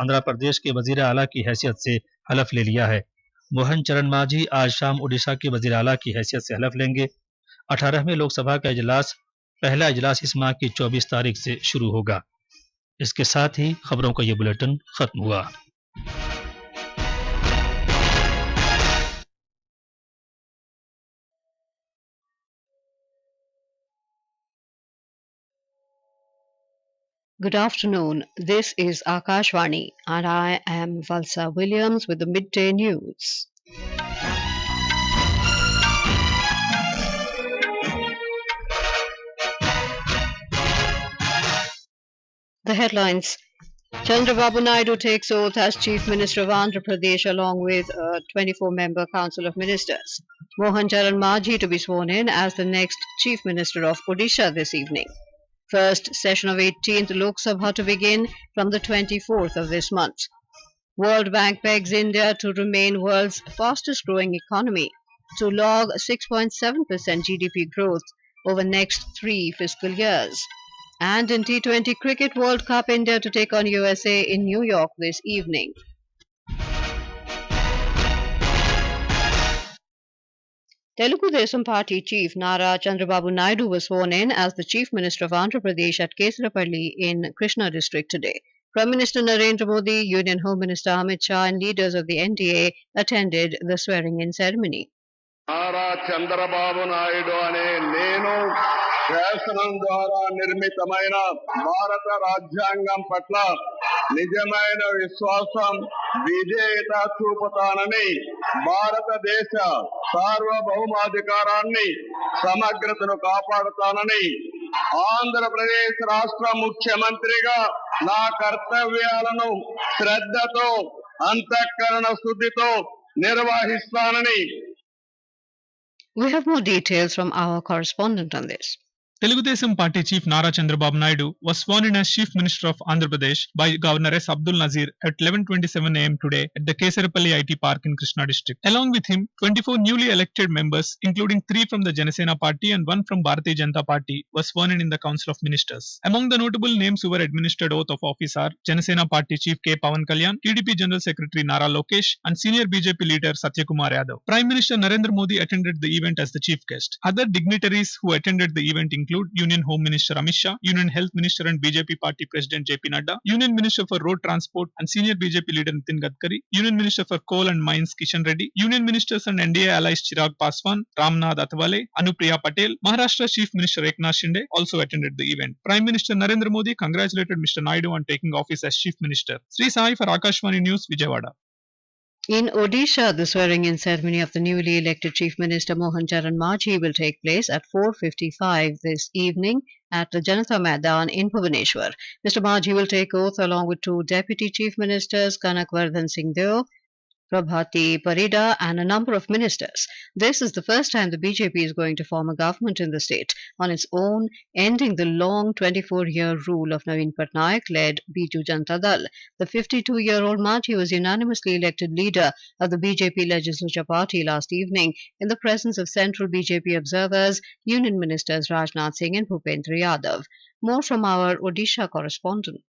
आंध्र प्रदेश के वजीर आला की हैसियत से हलफ ले लिया है। मोहन चरण मांझी आज शाम उड़ीसा के वजीर आला की हैसियत से हलफ लेंगे। 18वें लोकसभा का पहला इजलास इस माह की 24 तारीख से शुरू होगा। इसके साथ ही खबरों का ये बुलेटिन खत्म हुआ। Good afternoon. This is Akashvani and I am Valsa Williams with the midday news. The headlines: Chandrababu Naidu takes oath as Chief Minister of Andhra Pradesh along with a 24-member Council of Ministers. Mohan Charan Majhi to be sworn in as the next Chief Minister of Odisha this evening. First session of 18th Lok Sabha to begin from the 24th of this month. World Bank pegs India to remain world's fastest growing economy to log 6.7% GDP growth over next 3 fiscal years. And in T20 Cricket World Cup, India to take on USA in New York this evening. Telugu Desam Party Chief Nara Chandrababu Naidu was sworn in as the Chief Minister of Andhra Pradesh at Kesarapalli in Krishna district today. Prime Minister Narendra Modi, Union Home Minister Amit Shah and leaders of the NDA attended the swearing-in ceremony. Nara Chandrababu Naidu ane nenu శాసనం ద్వారా నిర్మితమైన భారత రాజ్యాంగం పట్ల నిజమైన విశ్వాసం విధేయత చూపుతానని భారతదేశ సార్వభౌమాధికారాన్ని సమగ్రతను కాపాడుతానని ఆంధ్రప్రదేశ్ రాష్ట్ర ముఖ్యమంత్రిగా నా కర్తవ్యాలను శ్రద్ధతో అంతఃకరణ శుద్ధితో నిర్వహిస్తానని. We have more details from our correspondent on this. Telugu Desam Party Chief Nara Chandrababu Naidu was sworn in as Chief Minister of Andhra Pradesh by Governor S. Abdul Nazir at 11:27 am today at the Kesarapalli IT Park in Krishna district. Along with him, 24 newly elected members, including 3 from the Janasena Party and 1 from Bharatiya Janata Party, were sworn in the Council of Ministers. Among the notable names who were administered oath of office are Janasena Party Chief K. Pawan Kalyan, TDP General Secretary Nara Lokesh, and Senior BJP leader Satyakumar Yadav. Prime Minister Narendra Modi attended the event as the chief guest. Other dignitaries who attended the event include Union Home Minister Amit Shah, Union Health Minister and BJP Party President JP Nadda, Union Minister for Road Transport and Senior BJP leader Nitin Gadkari, Union Minister for Coal and Mines Kishan Reddy, Union Ministers and NDA allies Chirag Paswan, Ramnath Athwale, Anupriya Patel, Maharashtra Chief Minister Eknath Shinde also attended the event. Prime Minister Narendra Modi congratulated Mr. Naidu on taking office as Chief Minister. Sri Sai for Akashvani News, Vijayawada. In Odisha, the swearing-in ceremony of the newly elected Chief Minister Mohan Charan Majhi will take place at 4:55 this evening at the Janata Maidan in Bhubaneswar. Mr. Majhi will take oath along with 2 Deputy Chief Ministers, Kanakvardhan Singh Deo, Prabhati Parida and a number of ministers. This is the first time the BJP is going to form a government in the state on its own, ending the long 24-year rule of Naveen Patnaik-led Biju Janata Dal. The 52-year-old Majhi was unanimously elected leader of the BJP legislature party last evening in the presence of central BJP observers, Union Ministers Rajnath Singh and Bhupendra Yadav. More from our Odisha correspondent.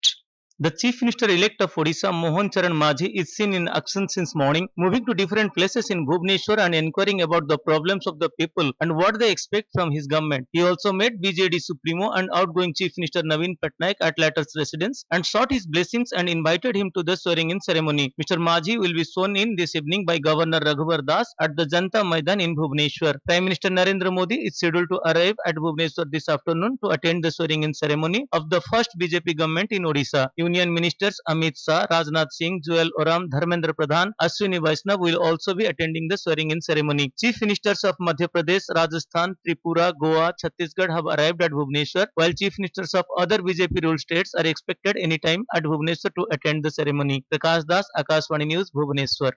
The Chief Minister-elect of Odisha, Mohan Charan Majhi, is seen in action since morning, moving to different places in Bhubaneswar and inquiring about the problems of the people and what they expect from his government. He also met BJD Supremo and outgoing Chief Minister Naveen Patnaik at latter's residence and sought his blessings and invited him to the swearing-in ceremony. Mr. Majhi will be sworn in this evening by Governor Raghuvar Das at the Janata Maidan in Bhubaneswar. Prime Minister Narendra Modi is scheduled to arrive at Bhubaneswar this afternoon to attend the swearing-in ceremony of the first BJP government in Odisha. Union Ministers Amit Shah, Rajnath Singh, Joel Oram, Dharmendra Pradhan, Ashwini Vaishnav will also be attending the swearing-in ceremony. Chief Ministers of Madhya Pradesh, Rajasthan, Tripura, Goa, Chhattisgarh have arrived at Bhubaneswar, while Chief Ministers of other BJP ruled states are expected anytime at Bhubaneswar to attend the ceremony. Prakash Das, Akashvani News, Bhubaneswar.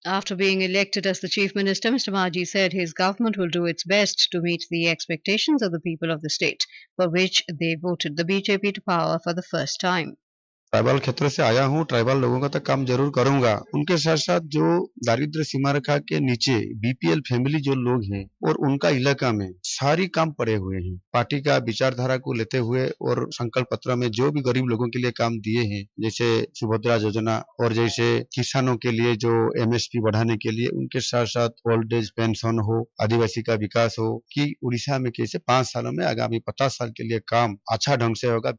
After being elected as the Chief Minister, Mr. Majhi said his government will do its best to meet the expectations of the people of the state, for which they voted the BJP to power for the first time. Tribal क्षेत्र से आया हूँ, tribal लोगों का तो काम जरूर करूंगा। उनके साथ साथ जो दारिद्र्य सीमा रेखा के नीचे बीपीएल फैमिली जो लोग हैं और उनका इलाका में सारी काम पड़े हुए हैं। पार्टी का विचारधारा को लेते हुए और संकल्प पत्र में जो भी गरीब लोगों के लिए काम दिए हैं, जैसे सुभद्रा योजना और जैसे किसानों के लिए जो एमएसपी बढ़ाने के लिए, उनके साथ साथ ओल्ड एज पेंशन हो, आदिवासी का विकास हो, कि उड़ीसा में कैसे 5 सालों में आगामी 50 साल के लिए काम अच्छा ढंग से होगा।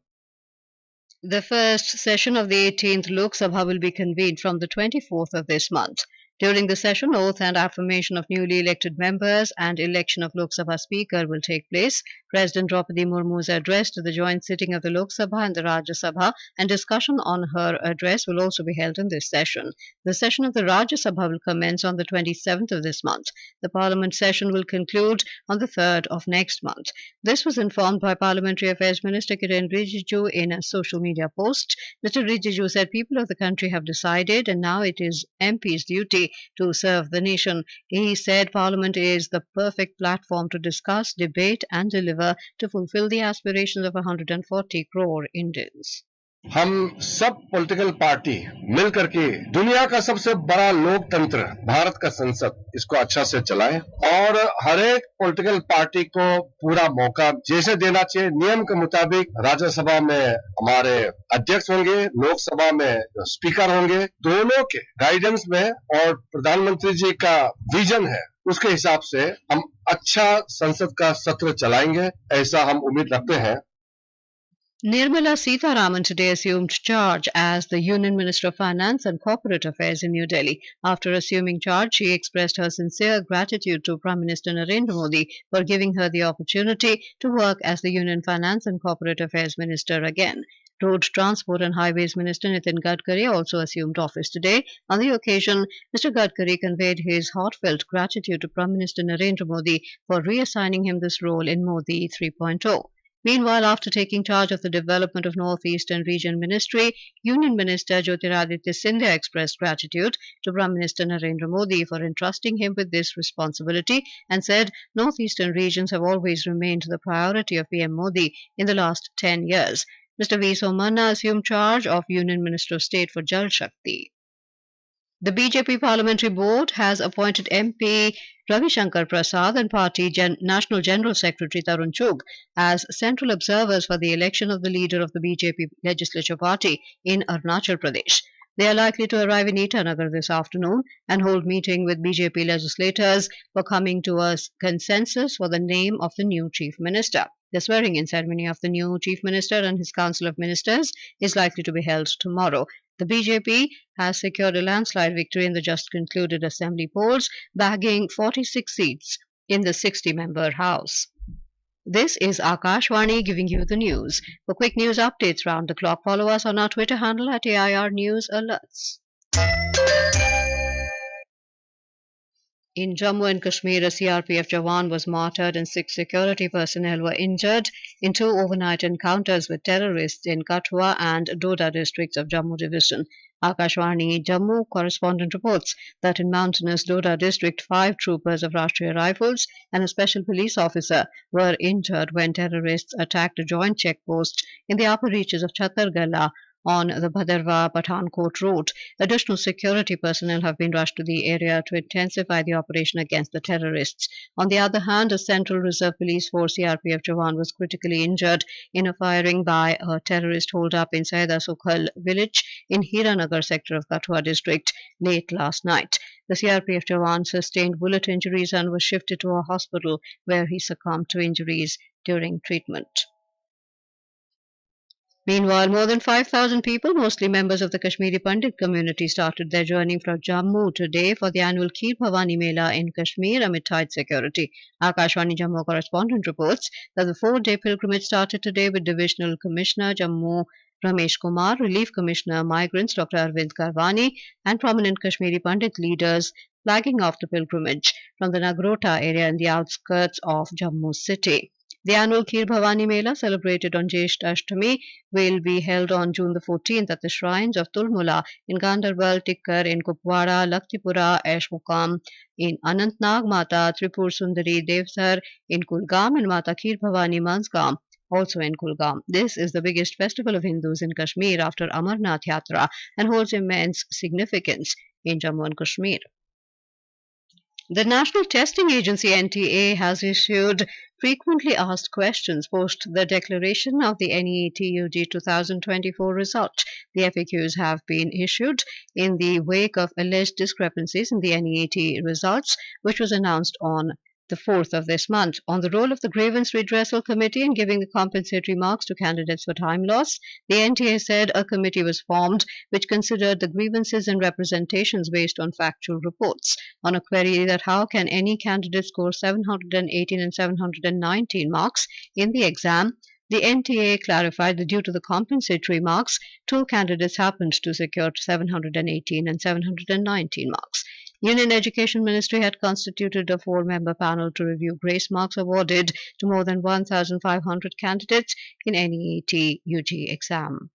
The first session of the 18th Lok Sabha will be convened from the 24th of this month. During the session, oath and affirmation of newly elected members and election of Lok Sabha Speaker will take place. President Draupadi Murmu's address to the joint sitting of the Lok Sabha and the Rajya Sabha and discussion on her address will also be held in this session. The session of the Rajya Sabha will commence on the 27th of this month. The Parliament session will conclude on the 3rd of next month. This was informed by Parliamentary Affairs Minister Kiren Rijiju in a social media post. Mr. Rijiju said people of the country have decided and now it is MP's duty to serve the nation. He said Parliament is the perfect platform to discuss, debate and deliver to fulfill the aspirations of 140 crore Indians. हम सब political party मिलकर के दुनिया का सबसे बड़ा लोकतंत्र भारत का संसद इसको अच्छा से चलाएं और हर एक पॉलिटिकल पार्टी को पूरा मौका जैसे देना चाहिए। नियम के मुताबिक राज्यसभा में हमारे अध्यक्ष होंगे, लोकसभा में स्पीकर होंगे, दोनों के गाइडेंस में और प्रधानमंत्री जी का विजन है उसके हिसाब से हम अच्छा संसद का सत्र चलाएंगे, ऐसा हम उम्मीद रखते हैं। Nirmala Sitharaman today assumed charge as the Union Minister of Finance and Corporate Affairs in New Delhi. After assuming charge, she expressed her sincere gratitude to Prime Minister Narendra Modi for giving her the opportunity to work as the Union Finance and Corporate Affairs Minister again. Road Transport and Highways Minister Nitin Gadkari also assumed office today. On the occasion, Mr. Gadkari conveyed his heartfelt gratitude to Prime Minister Narendra Modi for reassigning him this role in Modi 3.0. Meanwhile, after taking charge of the development of North-Eastern Region Ministry, Union Minister Jyotiraditya Scindia expressed gratitude to Prime Minister Narendra Modi for entrusting him with this responsibility and said North-Eastern regions have always remained the priority of PM Modi in the last 10 years. Mr. V. Somanna assumed charge of Union Minister of State for Jal Shakti. The BJP Parliamentary Board has appointed MP Ravi Shankar Prasad and Party National General Secretary Tarun Chugh as central observers for the election of the leader of the BJP Legislature Party in Arunachal Pradesh. They are likely to arrive in Itanagar this afternoon and hold meeting with BJP legislators for coming to a consensus for the name of the new Chief Minister. The swearing-in ceremony of the new Chief Minister and his Council of Ministers is likely to be held tomorrow. The BJP has secured a landslide victory in the just concluded assembly polls, bagging 46 seats in the 60-member House. This is Akashvani giving you the news. For quick news updates round the clock, follow us on our Twitter handle at AIR News Alerts. In Jammu and Kashmir, a CRPF Jawan was martyred and 6 security personnel were injured in 2 overnight encounters with terrorists in Kathua and Doda districts of Jammu division. Akashvani Jammu correspondent reports that in mountainous Doda district, 5 troopers of Rashtriya Rifles and a special police officer were injured when terrorists attacked a joint checkpost in the upper reaches of Chattargala on the Bhadarwa Pathankot road. Additional security personnel have been rushed to the area to intensify the operation against the terrorists. On the other hand, a Central Reserve Police Force CRPF Jawan was critically injured in a firing by a terrorist hold-up in Saida Sukhal village in Hiranagar sector of Kathua district late last night. The CRPF Jawan sustained bullet injuries and was shifted to a hospital where he succumbed to injuries during treatment. Meanwhile, more than 5,000 people, mostly members of the Kashmiri Pandit community, started their journey from Jammu today for the annual Kheer Bhavani Mela in Kashmir amid tight security. Akashvani Jammu correspondent reports that the 4-day pilgrimage started today with Divisional Commissioner Jammu Ramesh Kumar, Relief Commissioner Migrants Dr. Arvind Karwani and prominent Kashmiri Pandit leaders flagging off the pilgrimage from the Nagrota area in the outskirts of Jammu city. The annual Kheer Bhavani Mela, celebrated on Jyeshtha Ashtami, will be held on June the 14th at the shrines of Tulmula in Gandarbal, Tikkar in Kupwara, Laktipura, Aish Muqam in Anantnag, Mata Tripur Sundari Devsar in Kulgam and Mata Kheer Bhavani Mansgam also in Kulgam. This is the biggest festival of Hindus in Kashmir after Amarnath Yatra and holds immense significance in Jammu and Kashmir. The National Testing Agency NTA has issued frequently asked questions post the declaration of the NEET UG 2024 result. The FAQs have been issued in the wake of alleged discrepancies in the NEET results, which was announced on the 4th of this month. On the role of the Grievance Redressal Committee in giving the compensatory marks to candidates for time loss, the NTA said a committee was formed which considered the grievances and representations based on factual reports. On a query that how can any candidate score 718 and 719 marks in the exam, the NTA clarified that due to the compensatory marks, two candidates happened to secure 718 and 719 marks. Union Education Ministry had constituted a 4-member panel to review grace marks awarded to more than 1,500 candidates in NEET UG exam.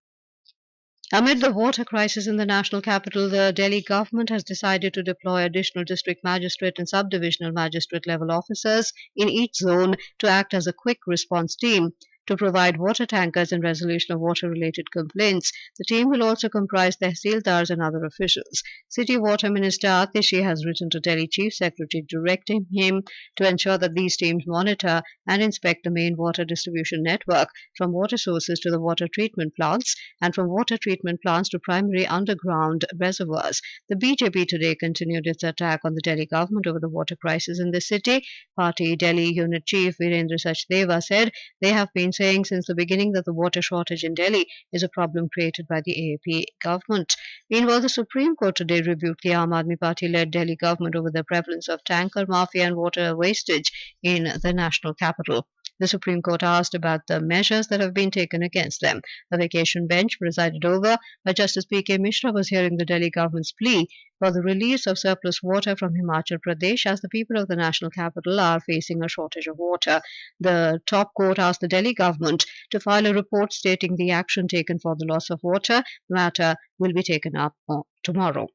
Amid the water crisis in the national capital, the Delhi government has decided to deploy additional district magistrate and subdivisional magistrate level officers in each zone to act as a quick response team to provide water tankers and resolution of water-related complaints. The team will also comprise tehsildars and other officials. City Water Minister Atishi has written to Delhi Chief Secretary directing him to ensure that these teams monitor and inspect the main water distribution network from water sources to the water treatment plants and from water treatment plants to primary underground reservoirs. The BJP today continued its attack on the Delhi government over the water crisis in the city. Party Delhi Unit Chief Virendra Sachdeva said they have been saying since the beginning that the water shortage in Delhi is a problem created by the AAP government. Meanwhile, the Supreme Court today rebuked the Aam Aadmi Party-led Delhi government over the prevalence of tanker mafia and water wastage in the national capital. The Supreme Court asked about the measures that have been taken against them. A vacation bench presided over by Justice P.K. Mishra was hearing the Delhi government's plea for the release of surplus water from Himachal Pradesh as the people of the national capital are facing a shortage of water. The top court asked the Delhi government to file a report stating the action taken for the loss of water. The matter will be taken up tomorrow.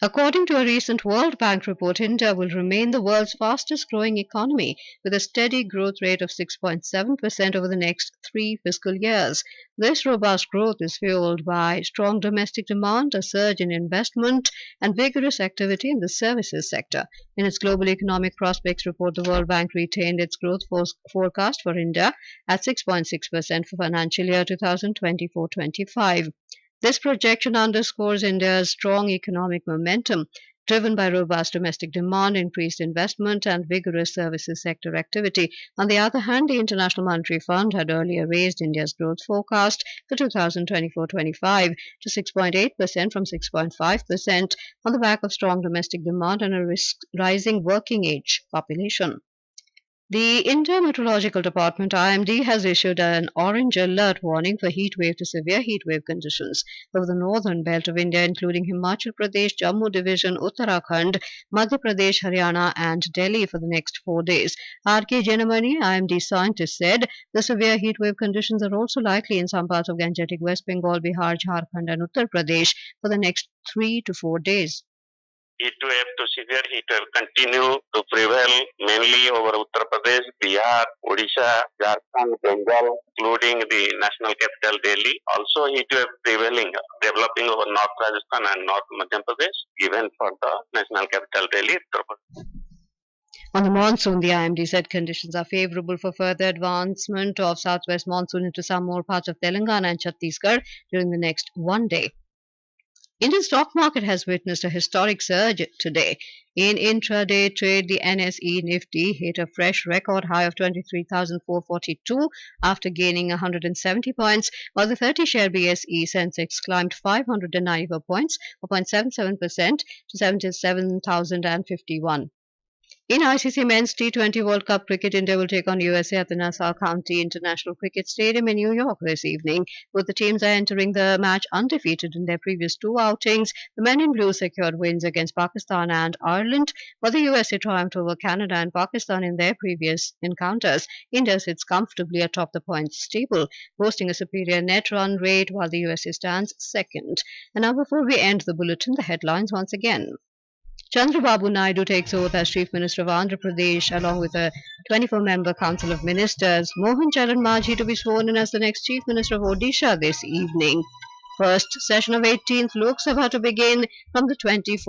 According to a recent World Bank report, India will remain the world's fastest growing economy with a steady growth rate of 6.7% over the next 3 fiscal years. This robust growth is fueled by strong domestic demand, a surge in investment, and vigorous activity in the services sector. In its Global Economic Prospects report, the World Bank retained its growth forecast for India at 6.6% for financial year 2024-25. This projection underscores India's strong economic momentum, driven by robust domestic demand, increased investment, and vigorous services sector activity. On the other hand, the International Monetary Fund had earlier raised India's growth forecast for 2024-25 to 6.8% from 6.5% on the back of strong domestic demand and a rising working age population. The India Meteorological Department IMD has issued an orange alert warning for heat wave to severe heat wave conditions over the northern belt of India, including Himachal Pradesh, Jammu Division, Uttarakhand, Madhya Pradesh, Haryana, and Delhi for the next 4 days. R.K. Jenamani, IMD scientist, said the severe heat wave conditions are also likely in some parts of Gangetic West Bengal, Bihar, Jharkhand, and Uttar Pradesh for the next 3 to 4 days. Heat wave to severe heat wave continue to prevail mainly over Uttar Pradesh, Bihar, Odisha, Jharkhand, Bengal, including the national capital Delhi. Also heat wave prevailing, developing over North Rajasthan and North Madhya Pradesh, even for the national capital Delhi, Uttar Pradesh. On the monsoon, the IMD said conditions are favourable for further advancement of southwest monsoon into some more parts of Telangana and Chhattisgarh during the next 1 day. Indian stock market has witnessed a historic surge today. In intraday trade, the NSE Nifty hit a fresh record high of 23,442 after gaining 170 points, while the 30-share BSE Sensex climbed 594 points, or 0.77% to 77,051. In ICC Men's T20 World Cup cricket, India will take on USA at the Nassau County International Cricket Stadium in New York this evening. Both the teams are entering the match undefeated in their previous 2 outings. The men in blue secured wins against Pakistan and Ireland, while the USA triumphed over Canada and Pakistan in their previous encounters. India sits comfortably atop the points table, boasting a superior net run rate, while the USA stands second. And now, before we end the bulletin, the headlines once again. Chandrababu Naidu takes oath as Chief Minister of Andhra Pradesh along with a 24-member Council of Ministers. Mohan Charan Majhi to be sworn in as the next Chief Minister of Odisha this evening. First session of 18th Lok Sabha to begin from the 24th.